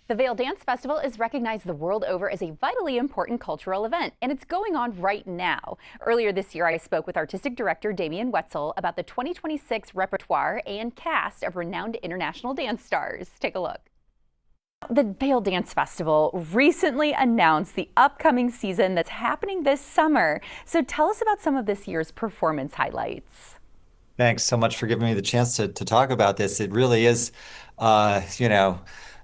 The VAIL Dance Festival is recognized the world over as a vitally important cultural event, and it's going on right now. Earlier this year, I spoke with artistic director Damian Wetzel about the 2026 repertoire and cast of renowned international dance stars. Take a look. The VAIL Dance Festival recently announced the upcoming season that's happening this summer. So tell us about some of this year's performance highlights. Thanks so much for giving me the chance to talk about this. It really is, uh, you know,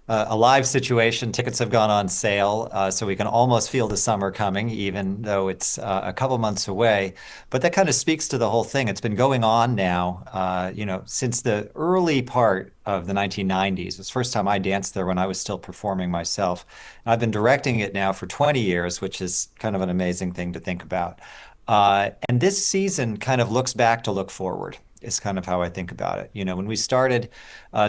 a live situation. Tickets have gone on sale, so we can almost feel the summer coming, even though it's a couple months away. But that kind of speaks to the whole thing. It's been going on now, since the early part of the 1990s. It was the first time I danced there when I was still performing myself. And I've been directing it now for 20 years, which is kind of an amazing thing to think about. And this season kind of looks back to look forward, is kind of how I think about it. You know, when we started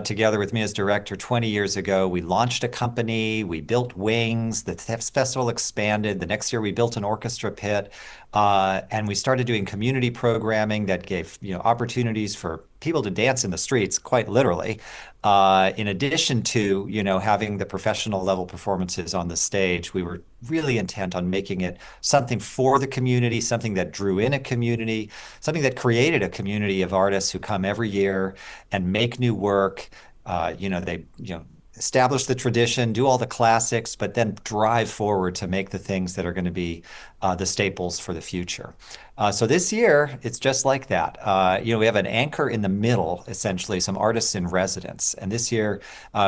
together with me as director 20 years ago, we launched a company, we built wings, the festival expanded. The next year, we built an orchestra pit, and we started doing community programming that gave, opportunities for people to dance in the streets, quite literally, in addition to, having the professional level performances on the stage. We were really intent on making it something for the community, something that drew in a community, something that created a community of artists who come every year and make new work. They, establish the tradition, do all the classics, but then drive forward to make the things that are going to be the staples for the future. So this year, it's just like that. We have an anchor in the middle, essentially, some artists in residence. And this year,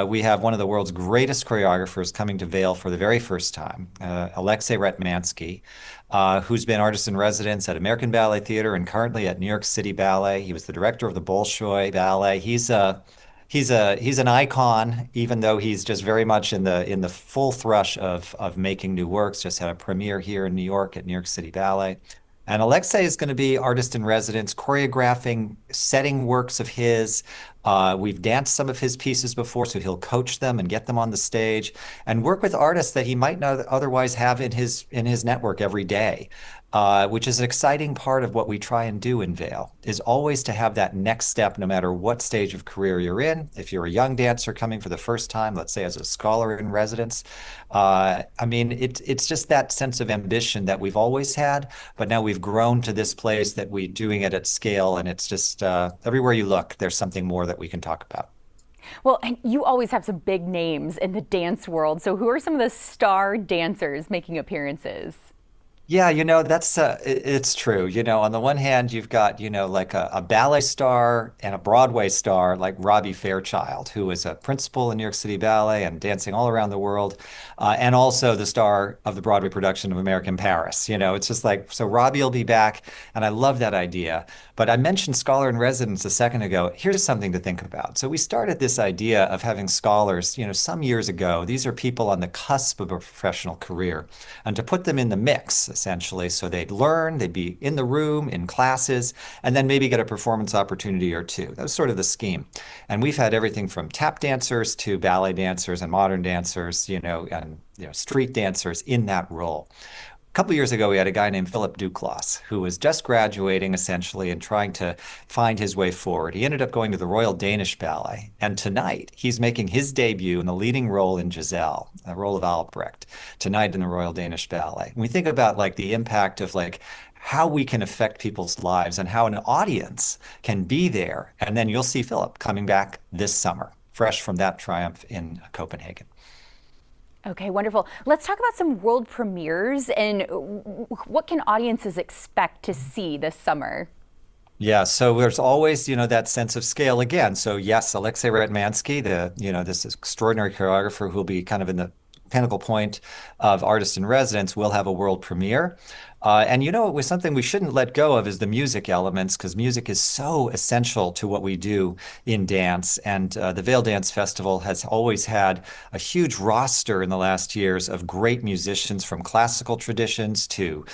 we have one of the world's greatest choreographers coming to Vail for the very first time, Alexei Ratmansky, who's been artist in residence at American Ballet Theater and currently at New York City Ballet. He was the director of the Bolshoi Ballet. He's an icon, even though he's just very much in the full thrush of making new works. Just had a premiere here in New York at New York City Ballet. And Alexei is going to be artist in residence, choreographing, setting works of his. We've danced some of his pieces before, so he'll coach them and get them on the stage and work with artists that he might not otherwise have in his network every day. Which is an exciting part of what we try and do in Vail, is always to have that next step, no matter what stage of career you're in. If you're a young dancer coming for the first time, let's say as a scholar in residence, it's just that sense of ambition that we've always had, but now we've grown to this place that we're doing it at scale, and it's just everywhere you look, there's something more that we can talk about. Well, and you always have some big names in the dance world. So who are some of the star dancers making appearances? Yeah, it's true. On the one hand, you've got, like a ballet star and a Broadway star like Robbie Fairchild, who is a principal in New York City Ballet and dancing all around the world, and also the star of the Broadway production of American Paris. It's just like, so Robbie will be back, and I love that idea. But I mentioned scholar in residence a second ago. Here's something to think about. So we started this idea of having scholars, some years ago. These are people on the cusp of a professional career, and to put them in the mix, essentially. So they'd learn, they'd be in the room, in classes, and then maybe get a performance opportunity or two. That was sort of the scheme. And we've had everything from tap dancers to ballet dancers and modern dancers, and street dancers in that role. A couple of years ago, we had a guy named Philip Duclos who was just graduating essentially and trying to find his way forward. He ended up going to the Royal Danish Ballet, and tonight he's making his debut in the leading role in Giselle, the role of Albrecht, tonight in the Royal Danish Ballet. When we think about like the impact of like how we can affect people's lives and how an audience can be there, and then you'll see Philip coming back this summer, fresh from that triumph in Copenhagen. Okay, wonderful. Let's talk about some world premieres and what can audiences expect to see this summer? Yeah, so there's always, that sense of scale again. So yes, Alexei Ratmansky, this extraordinary choreographer who will be kind of in the pinnacle point of artist in residence, will have a world premiere. And it was something we shouldn't let go of is the music elements, because music is so essential to what we do in dance. And the Vail Dance Festival has always had a huge roster in the last years of great musicians from classical traditions to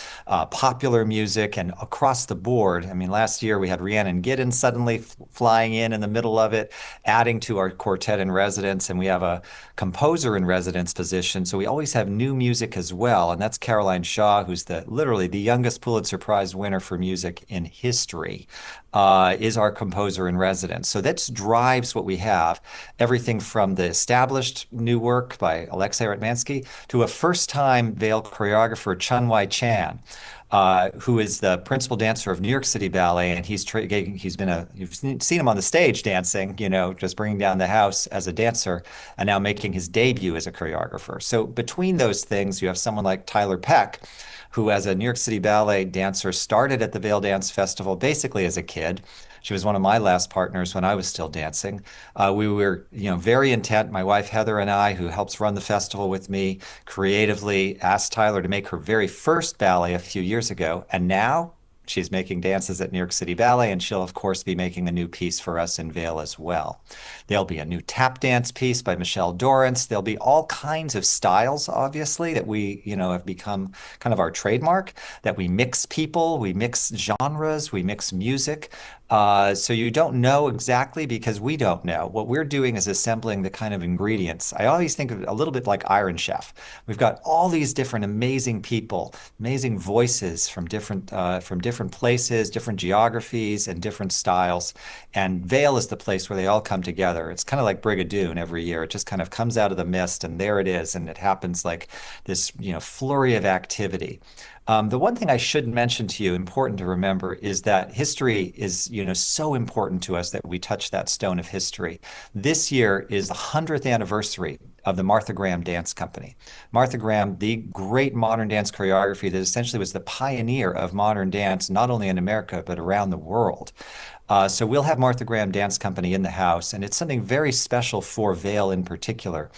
popular music and across the board. I mean, last year we had Rhiannon Giddens suddenly flying in the middle of it, adding to our quartet in residence. And we have a composer in residence position. So we always have new music as well. And that's Caroline Shaw, who's literally literally the youngest Pulitzer Prize winner for music in history, is our composer in residence. So that drives what we have, everything from the established new work by Alexei Ratmansky to a first-time VAIL choreographer, Chun-Wai Chan, who is the principal dancer of New York City Ballet, and you've seen him on the stage dancing, just bringing down the house as a dancer, and now making his debut as a choreographer. So between those things, you have someone like Tyler Peck, who as a New York City Ballet dancer started at the Vail Dance Festival basically as a kid. She was one of my last partners when I was still dancing. We were, very intent. My wife Heather and I, who helps run the festival with me, creatively asked Tyler to make her very first ballet a few years ago, and now she's making dances at New York City Ballet, and she'll, of course, be making a new piece for us in Vail as well. There'll be a new tap dance piece by Michelle Dorrance. There'll be all kinds of styles, obviously, that we, have become kind of our trademark, that we mix people, we mix genres, we mix music. So you don't know exactly because we don't know. What we're doing is assembling the kind of ingredients. I always think of it a little bit like Iron Chef. We've got all these different amazing people, amazing voices from different places, different geographies, and different styles. And Vail is the place where they all come together. It's kind of like Brigadoon every year. It just kind of comes out of the mist, and there it is, and it happens like this, flurry of activity. The one thing I should mention to you, important to remember, is that history is, so important to us that we touch that stone of history. This year is the 100th anniversary of the Martha Graham Dance Company. Martha Graham, the great modern dance choreography that essentially was the pioneer of modern dance, not only in America, but around the world. So we'll have Martha Graham Dance Company in the house, and it's something very special for Vail in particular,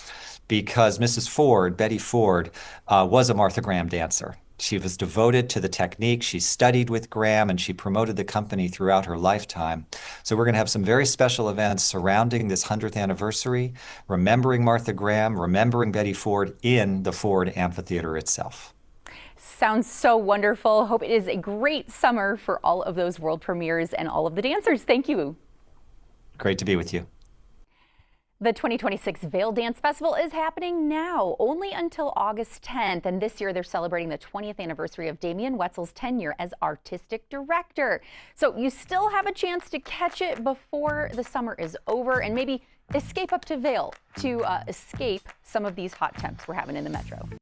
because Mrs. Ford, Betty Ford, was a Martha Graham dancer. She was devoted to the technique. She studied with Graham, and she promoted the company throughout her lifetime. So we're going to have some very special events surrounding this 100th anniversary, remembering Martha Graham, remembering Betty Ford in the Ford Amphitheater itself. Sounds so wonderful. Hope it is a great summer for all of those world premieres and all of the dancers. Thank you. Great to be with you. The 2026 Vail Dance Festival is happening now, only until August 10th. And this year they're celebrating the 20th anniversary of Damien Wetzel's tenure as artistic director. So you still have a chance to catch it before the summer is over and maybe escape up to Vail to escape some of these hot temps we're having in the metro.